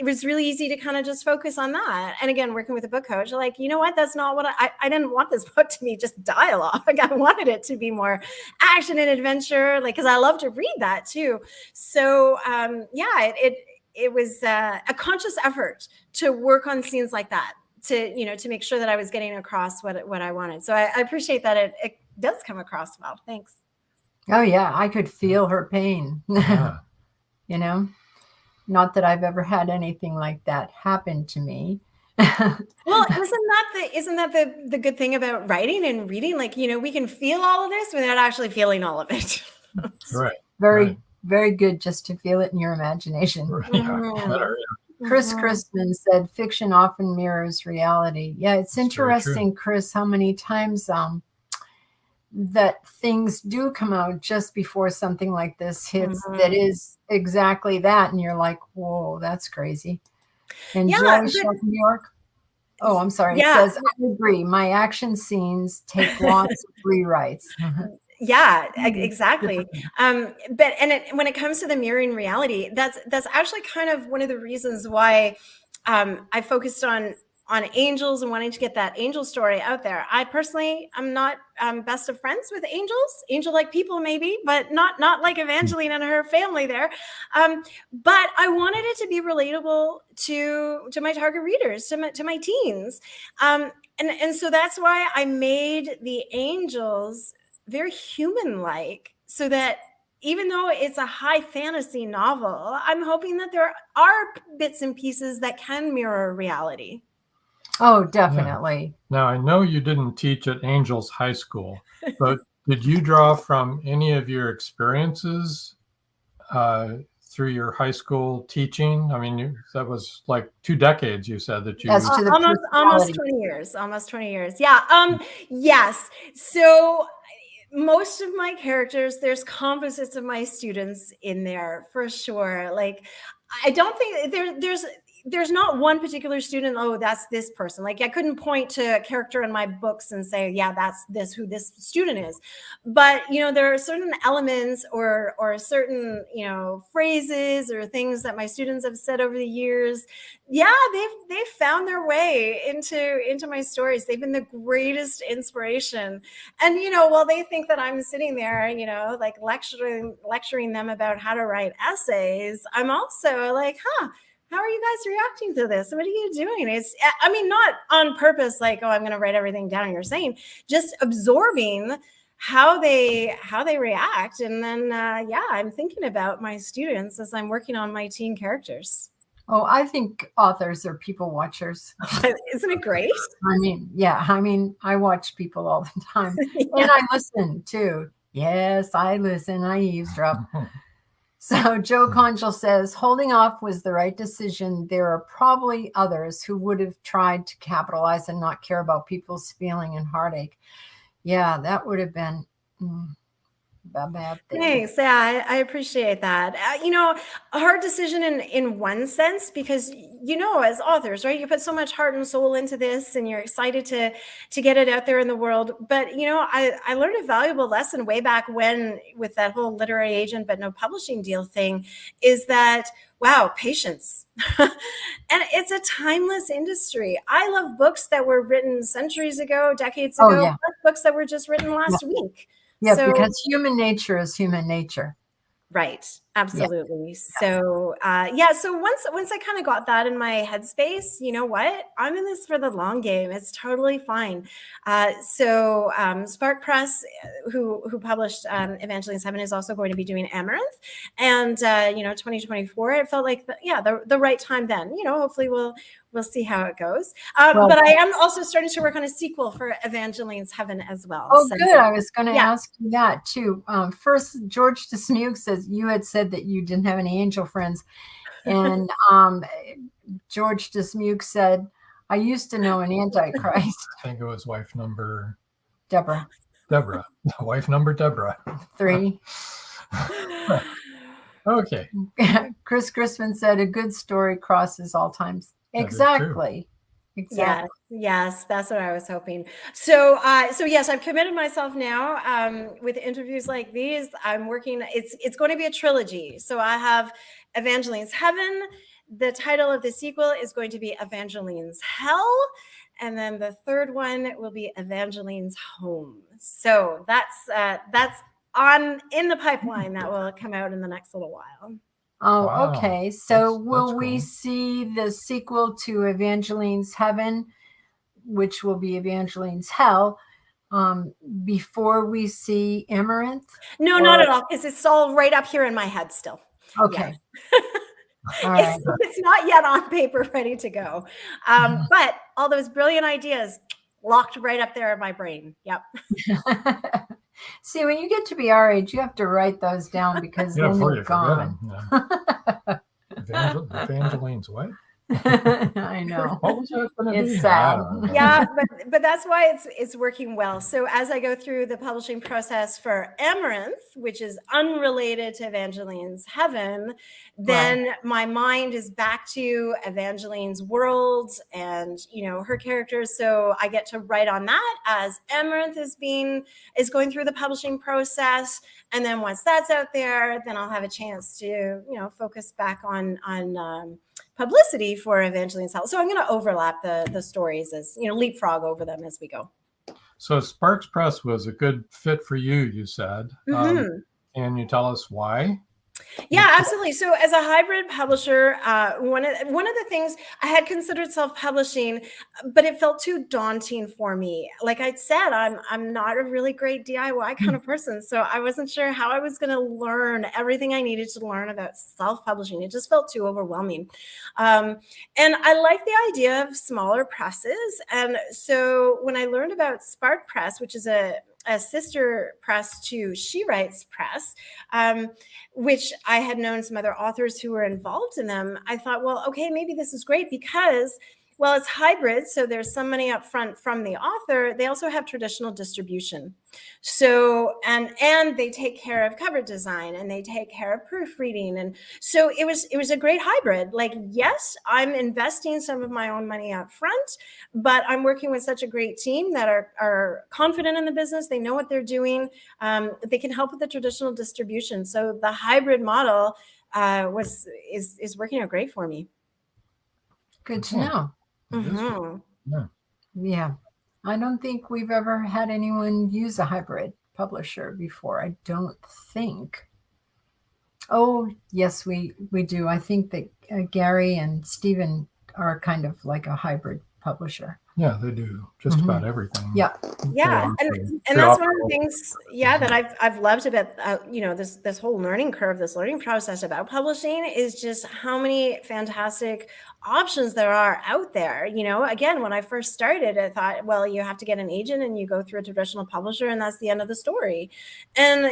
was really easy to kind of just focus on that. And again, working with a book coach, like, you know what, that's not what I didn't want this book to be just dialogue. I wanted it to be more action and adventure, like, cause I love to read that too. So, it was a conscious effort to work on scenes like that, to make sure that I was getting across what I wanted. So I appreciate that it does come across well. Thanks. Oh yeah, I could feel her pain. Yeah. Not that I've ever had anything like that happen to me. Well, isn't that the good thing about writing and reading? Like, we can feel all of this without actually feeling all of it. Right. Very good just to feel it in your imagination. Yeah, better. Chris Christman said, fiction often mirrors reality. Yeah, it's interesting, Chris, how many times that things do come out just before something like this hits that is exactly that. And you're like, whoa, that's crazy. And Joey Sharp, New York. Oh, I'm sorry. Yeah. It says, I agree. My action scenes take lots of rewrites. Yeah, exactly. When it comes to the mirroring reality, that's actually kind of one of the reasons why I focused on angels and wanting to get that angel story out there. I personally am not best of friends with angel-like people maybe, but not like Evangeline and her family there. But I wanted it to be relatable to my target readers, to my teens. And so that's why I made the angels very human-like, so that even though it's a high fantasy novel, I'm hoping that there are bits and pieces that can mirror reality. Oh, definitely. Yeah. Now, I know you didn't teach at Angels High School, but did you draw from any of your experiences through your high school teaching? I mean, that was like 2 decades, you said that you... Almost 20 years. Almost 20 years. Yeah. Yes. So most of my characters, there's composites of my students in there for sure. Like, I don't think there's not one particular student, oh, that's this person. Like, I couldn't point to a character in my books and say, yeah, that's who this student is. But, there are certain elements or certain, phrases or things that my students have said over the years. Yeah, they've found their way into my stories. They've been the greatest inspiration. And, while they think that I'm sitting there, like lecturing them about how to write essays, I'm also like, how are you guys reacting to this? What are you doing? Not on purpose, like, oh, I'm going to write everything down you're saying, just absorbing how they react. And then, I'm thinking about my students as I'm working on my teen characters. Oh, I think authors are people watchers. Isn't it great? I watch people all the time. Yeah. And I listen too. Yes, I listen. I eavesdrop. So Joe Conchel says, holding off was the right decision. There are probably others who would have tried to capitalize and not care about people's feeling and heartache. Yeah, that would have been a bad thing. Thanks. Yeah, I appreciate that. A hard decision in one sense, because, as authors, right, you put so much heart and soul into this and you're excited to get it out there in the world. But, I learned a valuable lesson way back when with that whole literary agent, but no publishing deal thing, is that, wow, patience. And it's a timeless industry. I love books that were written centuries ago, decades ago, yeah. Books that were just written last week. Yeah, So, because human nature is human nature. Right. Absolutely. So, so once I kind of got that in my headspace, you know what? I'm in this for the long game. It's totally fine. Spark Press, who published Evangeline's Heaven, is also going to be doing Amaranth, and 2024. It felt like the right time then. Hopefully we'll see how it goes. But I am also starting to work on a sequel for Evangeline's Heaven as well. Oh, so, good. I was going to ask you that too. First, George DeSmuke says you had said that you didn't have any angel friends. And George DeSmuke said, I used to know an Antichrist. I think it was wife number... Deborah. Wife number Deborah. 3. Okay. Chris Grisman said, a good story crosses all times. Exactly. Yes, that's what I was hoping. So yes, I've committed myself now with interviews like these. I'm working. It's going to be a trilogy. So I have Evangeline's Heaven. The title of the sequel is going to be Evangeline's Hell, and then the third one will be Evangeline's Home. So that's in the pipeline. That will come out in the next little while. Oh, wow. Okay. So will we see the sequel to Evangeline's Heaven, which will be Evangeline's Hell, before we see Amaranth? No, not at all, because it's all right up here in my head still. Okay. Yeah. It's not yet on paper ready to go. But all those brilliant ideas locked right up there in my brain. Yep. See, when you get to be our age, you have to write those down because then they're gone. Evangeline's what? I know. What was that going to be? It's sad. Yeah, but that's why it's working well. So as I go through the publishing process for Amaranth, which is unrelated to Evangeline's Heaven, then my mind is back to Evangeline's world and her characters. So I get to write on that as Amaranth is going through the publishing process. And then once that's out there, then I'll have a chance to focus back on publicity for Evangeline's Hell. So I'm going to overlap the stories as leapfrog over them as we go. So Sparks Press was a good fit for you, you said. Can you tell us why? Yeah, absolutely. So as a hybrid publisher, one of the things I had considered self-publishing, but it felt too daunting for me. Like I said, I'm not a really great DIY kind of person. So I wasn't sure how I was going to learn everything I needed to learn about self-publishing. It just felt too overwhelming. And I like the idea of smaller presses. And so when I learned about Spark Press, which is a sister press to She Writes Press, which I had known some other authors who were involved in them, I thought, well, okay, maybe this is great because, well, it's hybrid. So there's some money up front from the author. They also have traditional distribution. So, and they take care of cover design and they take care of proofreading. And so it was a great hybrid. Like, yes, I'm investing some of my own money up front, but I'm working with such a great team that are confident in the business. They know what they're doing. They can help with the traditional distribution. So the hybrid model is working out great for me. Good to know. Mm-hmm. Yeah. I don't think we've ever had anyone use a hybrid publisher before. I don't think. Oh, yes, we do. I think that Gary and Stephen are kind of like a hybrid publisher. Yeah, they do just about everything. Yeah. Yeah. And that's one of the things, that I've loved about, this whole learning curve, this learning process about publishing is just how many fantastic options there are out there. Again, when I first started, I thought, well, you have to get an agent and you go through a traditional publisher and that's the end of the story. And,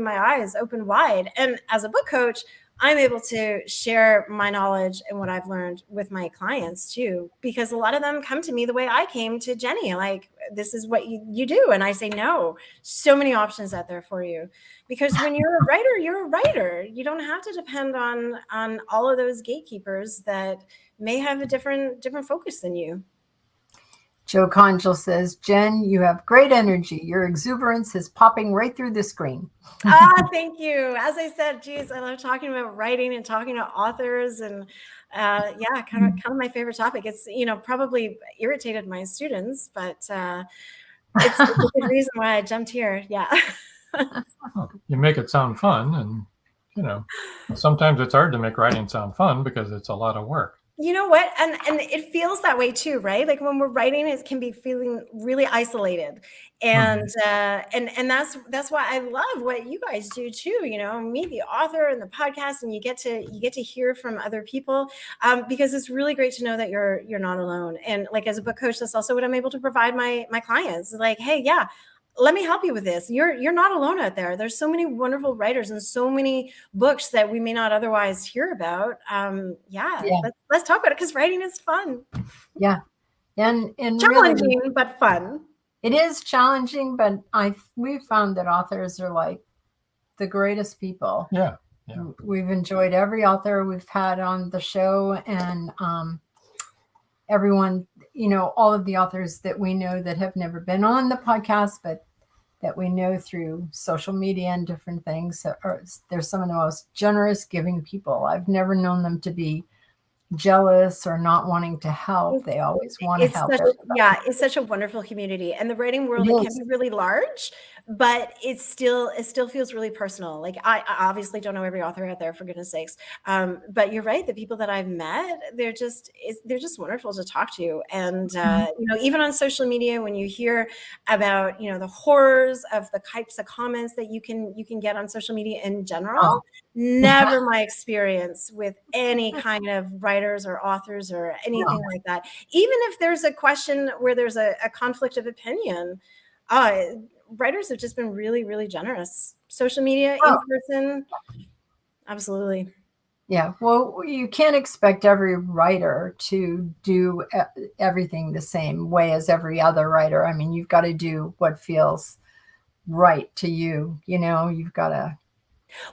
my eyes opened wide. And as a book coach, I'm able to share my knowledge and what I've learned with my clients too, because a lot of them come to me the way I came to Jenny, like, this is what you do. And I say, no, so many options out there for you, because when you're a writer, you're a writer. You don't have to depend on all of those gatekeepers that may have a different focus than you. Joe Conjal says, Jen, you have great energy. Your exuberance is popping right through the screen. Thank you. As I said, geez, I love talking about writing and talking to authors, and kind of my favorite topic. It's probably irritated my students, but it's a good reason why I jumped here. Yeah. You make it sound fun, and sometimes it's hard to make writing sound fun because it's a lot of work. You know what? And it feels that way too, right? Like when we're writing, it can be feeling really isolated. And and that's why I love what you guys do too. Me, the author, and the podcast, and you get to hear from other people, because it's really great to know that you're not alone. And like as a book coach, that's also what I'm able to provide my clients. Like, hey, yeah, let me help you with this. You're not alone out there. There's so many wonderful writers and so many books that we may not otherwise hear about. Let's talk about it, because writing is fun. Yeah. And challenging, really, but fun. It is challenging, but we've found that authors are like the greatest people. Yeah. We've enjoyed every author we've had on the show, and everyone, all of the authors that we know that have never been on the podcast, but that we know through social media and different things. They're some of the most generous, giving people. I've never known them to be jealous or not wanting to help. They always want to help. It's such a wonderful community, and the writing world, it can be really large, but it still feels really personal. Like I obviously don't know every author out there, for goodness sakes, but you're right. The people that I've met, they're just wonderful to talk to. And even on social media, when you hear about the horrors of the types of comments that you can get on social media in general, never my experience with any kind of writers or authors or anything like that. Even if there's a question where there's a conflict of opinion, writers have just been really, really generous. Social media, in person, absolutely. Yeah, well, you can't expect every writer to do everything the same way as every other writer. I mean, you've got to do what feels right to you. You've got to.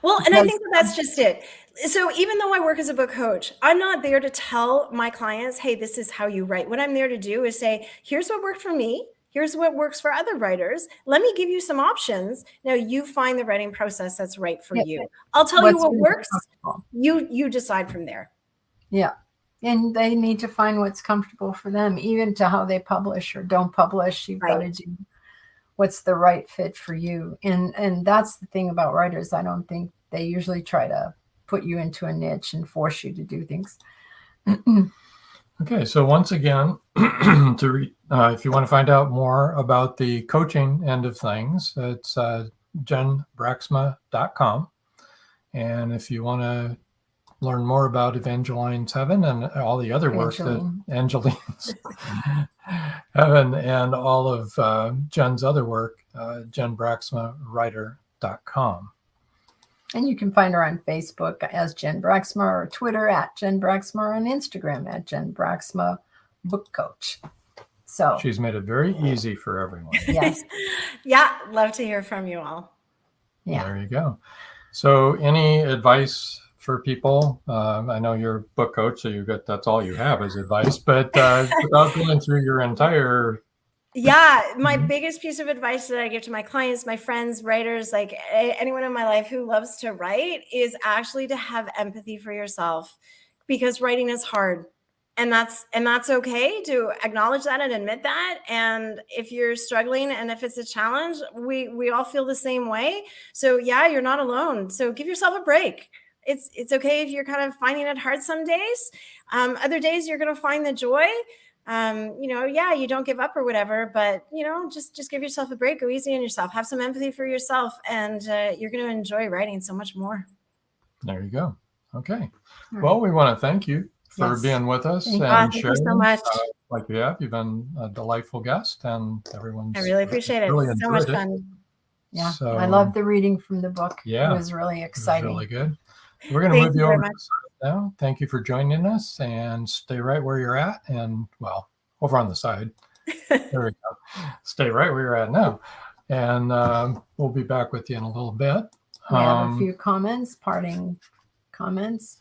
Well, and I think that's just it. So even though I work as a book coach, I'm not there to tell my clients, hey, this is how you write. What I'm there to do is say, here's what worked for me. Here's what works for other writers. Let me give you some options. Now you find the writing process that's right for you. I'll tell you what works. You decide from there. Yeah. And they need to find what's comfortable for them, even to how they publish or don't publish. You've got to do what's the right fit for you. And that's the thing about writers. I don't think they usually try to put you into a niche and force you to do things. Okay, so once again, if you want to find out more about the coaching end of things, it's jenbraaksma.com. And if you want to learn more about Evangeline's Heaven and all the other work that Angeline's Heaven and all of Jen's other work, jenbraaksmawriter.com. And you can find her on Facebook as Jen Braaksma, or Twitter at Jen Braaksma, or on Instagram at Jen Braaksma Book Coach. So she's made it very easy for everyone. Yes. Yeah, love to hear from you all. Yeah. There you go. So any advice for people? I know you're a book coach, so that's all you have is advice, but without going through your entire... Yeah, my biggest piece of advice that I give to my clients, my friends, writers, like anyone in my life who loves to write, is actually to have empathy for yourself, because writing is hard. And that's okay to acknowledge that and admit that. And if you're struggling and if it's a challenge, we all feel the same way. So yeah, you're not alone. So give yourself a break. It's okay if you're kind of finding it hard some days. Other days you're going to find the joy. You don't give up or whatever, but just give yourself a break, go easy on yourself, have some empathy for yourself, and you're going to enjoy writing so much more. There you go. Okay. Well, we want to thank you for being with us and thank sharing you so much. Like you have. You've been a delightful guest, and everyone's I really appreciate it. So much fun. Yeah. So, I love the reading from the book. Yeah. It was really exciting. It was really good. We're going to move you over now. Thank you for joining us, and stay right where you're at. And over on the side. There we go. Stay right where you're at now. And we'll be back with you in a little bit. We have a few parting comments.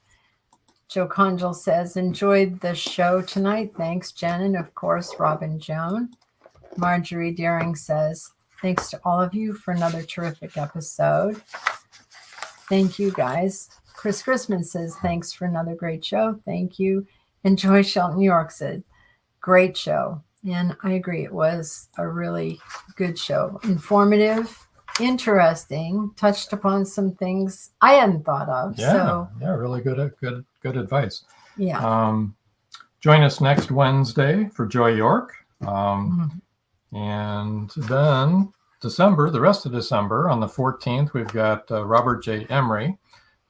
Joe Conjal says, enjoyed the show tonight. Thanks, Jen. And of course, Robin Joan. Marjorie Deering says, thanks to all of you for another terrific episode. Thank you, guys. Chris Chrisman says, thanks for another great show. Thank you. And Joy Shelton New York said, great show. And I agree. It was a really good show. Informative interesting. Touched upon some things I hadn't thought of. Yeah, really good advice. Yeah. Join us next Wednesday for Joy York. And then the rest of December, on the 14th, we've got Robert J. Emery.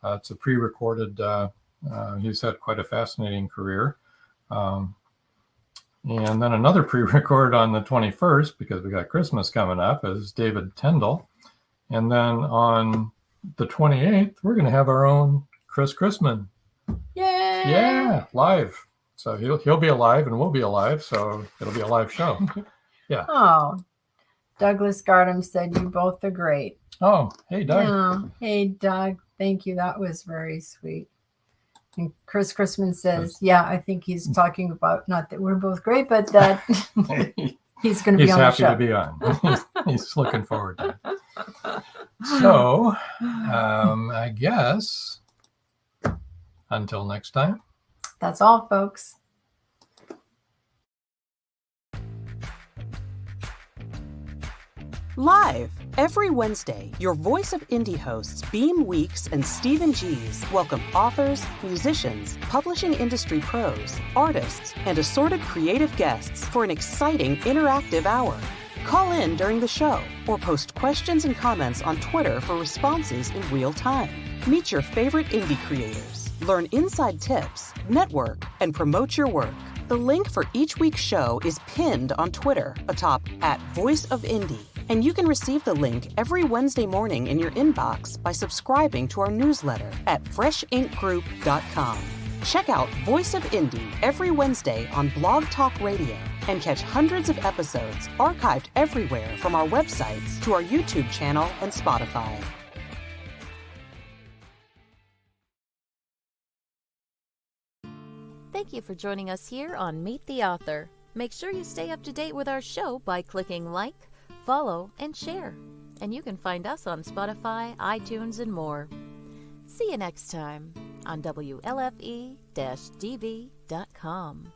It's a pre-recorded, he's had quite a fascinating career. And then another pre-record on the 21st, because we got Christmas coming up, is David Tyndall. And then on the 28th, we're going to have our own Chris Chrisman. Yay! Yeah, live. So he'll be alive and we'll be alive, so it'll be a live show. Yeah. Oh, Douglas Gardam said you both are great. Oh, hey, Doug. Yeah. Hey, Doug. Thank you. That was very sweet. And Chris Chrisman says, yeah, I think he's talking about not that we're both great, but that he's going to be on the show. He's happy to be on. He's looking forward to it. So, I guess until next time. That's all, folks. Live every Wednesday, your Voice of Indie hosts Beam Weeks and Stephen G's welcome authors, musicians, publishing industry pros, artists, and assorted creative guests for an exciting interactive hour. Call in during the show or post questions and comments on Twitter for responses in real time. Meet your favorite indie creators, learn inside tips, network, and promote your work. The link for each week's show is pinned on Twitter atop @VoiceOfIndie. And you can receive the link every Wednesday morning in your inbox by subscribing to our newsletter at freshinkgroup.com. Check out Voice of Indie every Wednesday on Blog Talk Radio and catch hundreds of episodes archived everywhere from our websites to our YouTube channel and Spotify. Thank you for joining us here on Meet the Author. Make sure you stay up to date with our show by clicking like, follow, and share. And you can find us on Spotify, iTunes, and more. See you next time on WLFE-DB.com.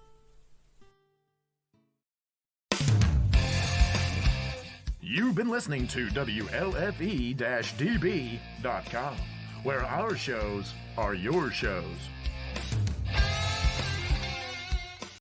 You've been listening to WLFE-DB.com, where our shows are your shows.